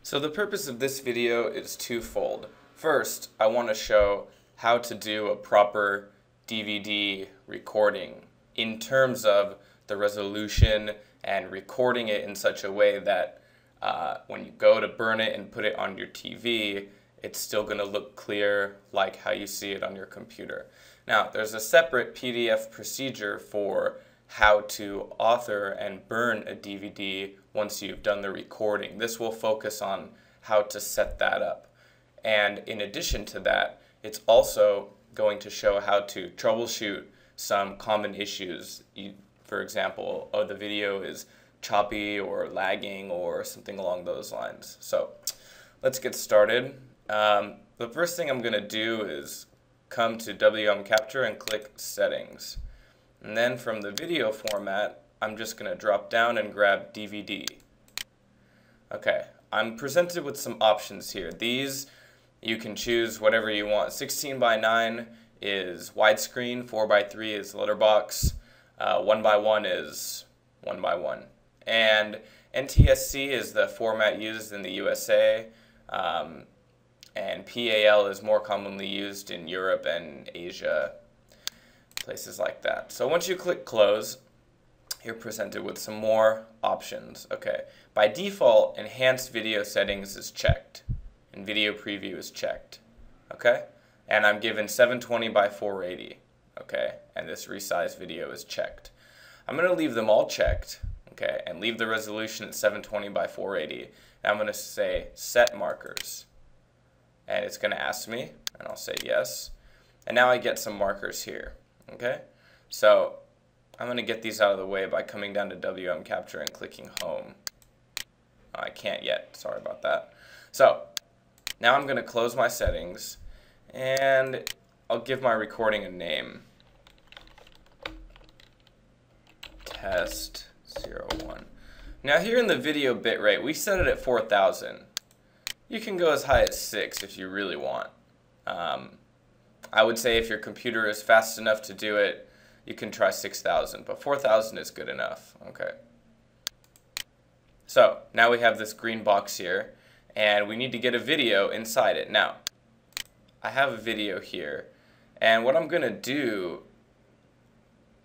So the purpose of this video is twofold. First, I want to show how to do a proper DVD recording in terms of the resolution and recording it in such a way that when you go to burn it and put it on your TV, it's still going to look clear like how you see it on your computer. Now, there's a separate PDF procedure for how to author and burn a DVD once you've done the recording. This will focus on how to set that up. And in addition to that, it's also going to show how to troubleshoot some common issues. For example, the video is choppy or lagging or something along those lines. So let's get started. The first thing I'm going to do is come to WM Capture and click Settings. And then from the video format, I'm just going to drop down and grab DVD. Okay, I'm presented with some options here. These, you can choose whatever you want. 16 by 9 is widescreen, 4 by 3 is letterbox, 1 by 1 is 1 by 1. And NTSC is the format used in the USA, and PAL is more commonly used in Europe and Asia, places like that. So once you click close, you're presented with some more options. Okay, by default, enhanced video settings is checked and video preview is checked. Okay, and I'm given 720 by 480. Okay, and this resize video is checked. I'm going to leave them all checked. Okay, and leave the resolution at 720 by 480. And I'm going to say set markers. And it's going to ask me, and I'll say yes. And now I get some markers here. Okay, so I'm going to get these out of the way by coming down to WM Capture and clicking Home. I can't yet, sorry about that. So now I'm going to close my settings, and I'll give my recording a name. Test 01. Now here in the video bitrate, we set it at 4,000. You can go as high as 6 if you really want. I would say if your computer is fast enough to do it, you can try 6,000, but 4,000 is good enough. Okay. So now we have this green box here, and we need to get a video inside it. Now, I have a video here, and what I'm going to do,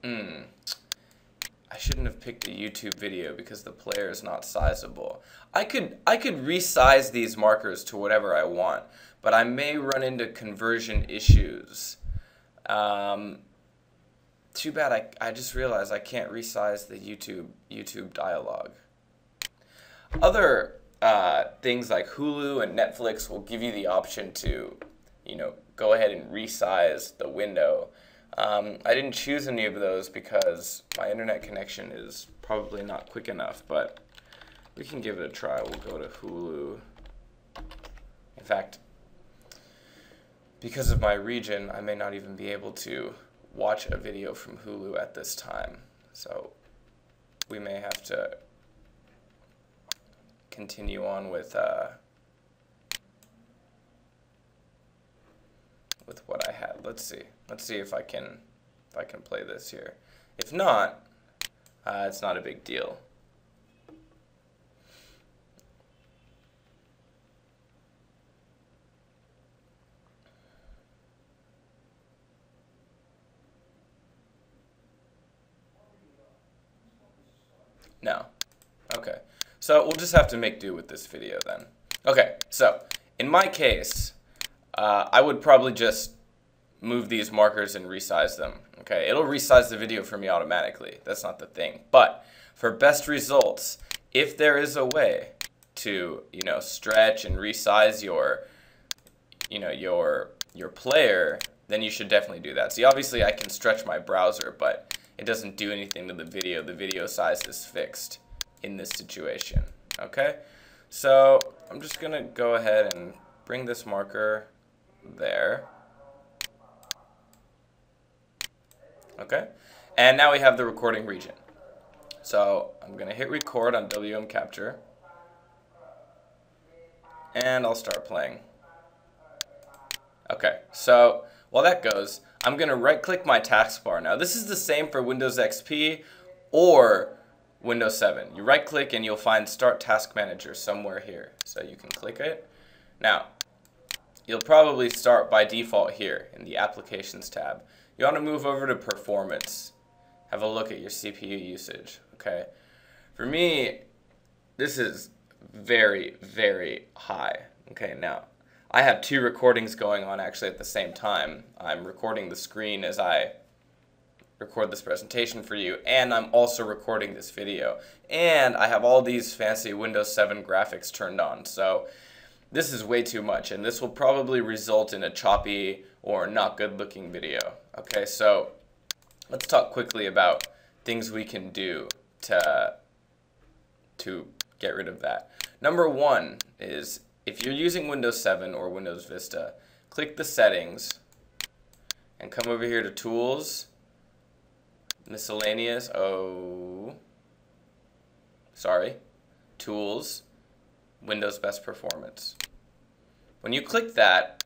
I shouldn't have picked a YouTube video because the player is not sizable. I could resize these markers to whatever I want, but I may run into conversion issues. Too bad I just realized I can't resize the YouTube dialogue. Other things like Hulu and Netflix will give you the option to, go ahead and resize the window. I didn't choose any of those because my internet connection is probably not quick enough, but we can give it a try. We'll go to Hulu. In fact, because of my region, I may not even be able to watch a video from Hulu at this time. So we may have to continue on with what I had. Let's see. Let's see if I can play this here. If not, it's not a big deal. No. Okay. So we'll just have to make do with this video then. Okay, so in my case, I would probably just move these markers and resize them. Okay, it'll resize the video for me automatically. That's not the thing. But for best results, if there is a way to, stretch and resize your player, then you should definitely do that. See, obviously I can stretch my browser, but it doesn't do anything to the video. The video size is fixed in this situation. Okay, so I'm just gonna go ahead and bring this marker there. Okay, and now we have the recording region. So I'm gonna hit record on WM Capture, and I'll start playing. Okay, so while that goes, I'm gonna right-click my taskbar. Now this is the same for Windows XP or Windows 7. You right click and you'll find Start Task Manager somewhere here. So you can click it. Now, you'll probably start by default here in the Applications tab. You want to move over to Performance. Have a look at your CPU usage. Okay. For me, this is very, very high. Okay, now I have two recordings going on actually at the same time. I'm recording the screen as I record this presentation for you, and I'm also recording this video. And I have all these fancy Windows 7 graphics turned on, so this is way too much, and this will probably result in a choppy or not good looking video. Okay, so let's talk quickly about things we can do to get rid of that. Number one is, if you're using Windows 7 or Windows Vista, click the settings and come over here to Tools, Miscellaneous, Tools, Windows Best Performance. When you click that,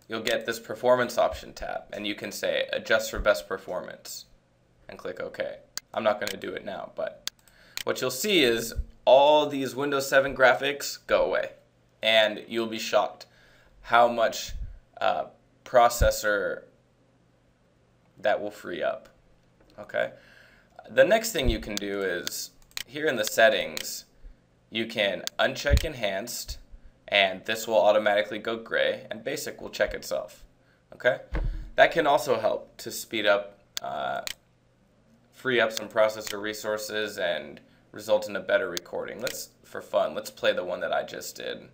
you'll get this Performance option tab, and you can say Adjust for Best Performance and click OK. I'm not going to do it now, but what you'll see is all these Windows 7 graphics go away, and you'll be shocked how much processor that will free up. Okay. The next thing you can do is, here in the settings, you can uncheck Enhanced, and this will automatically go gray, and Basic will check itself. Okay. That can also help to speed up, free up some processor resources and result in a better recording. For fun, let's play the one that I just did.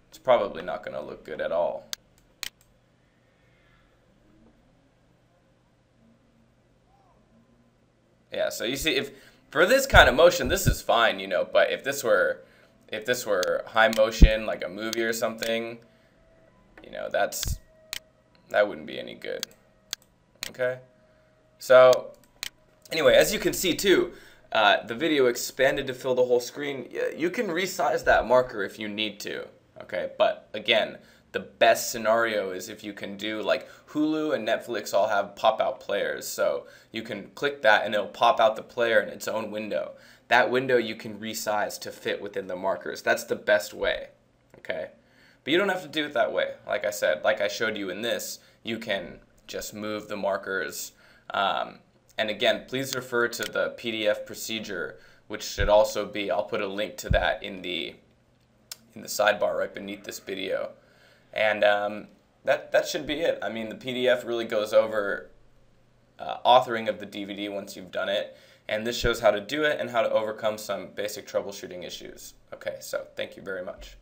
It's probably not going to look good at all. Yeah, so you see, if for this kind of motion, this is fine, you know, but if this were high motion, like a movie or something, you know, that wouldn't be any good. Okay? So, anyway, as you can see too, the video expanded to fill the whole screen. You can resize that marker if you need to, okay? But again, the best scenario is if you can do, like, Hulu and Netflix all have pop-out players, so you can click that and it'll pop out the player in its own window. That window you can resize to fit within the markers. That's the best way, okay? But you don't have to do it that way. Like I said, like I showed you in this, you can just move the markers. And again, please refer to the PDF procedure, which should also be, I'll put a link to that in the sidebar right beneath this video. And that should be it. I mean, the PDF really goes over authoring of the DVD once you've done it, and this shows how to do it and how to overcome some basic troubleshooting issues. Okay, so thank you very much.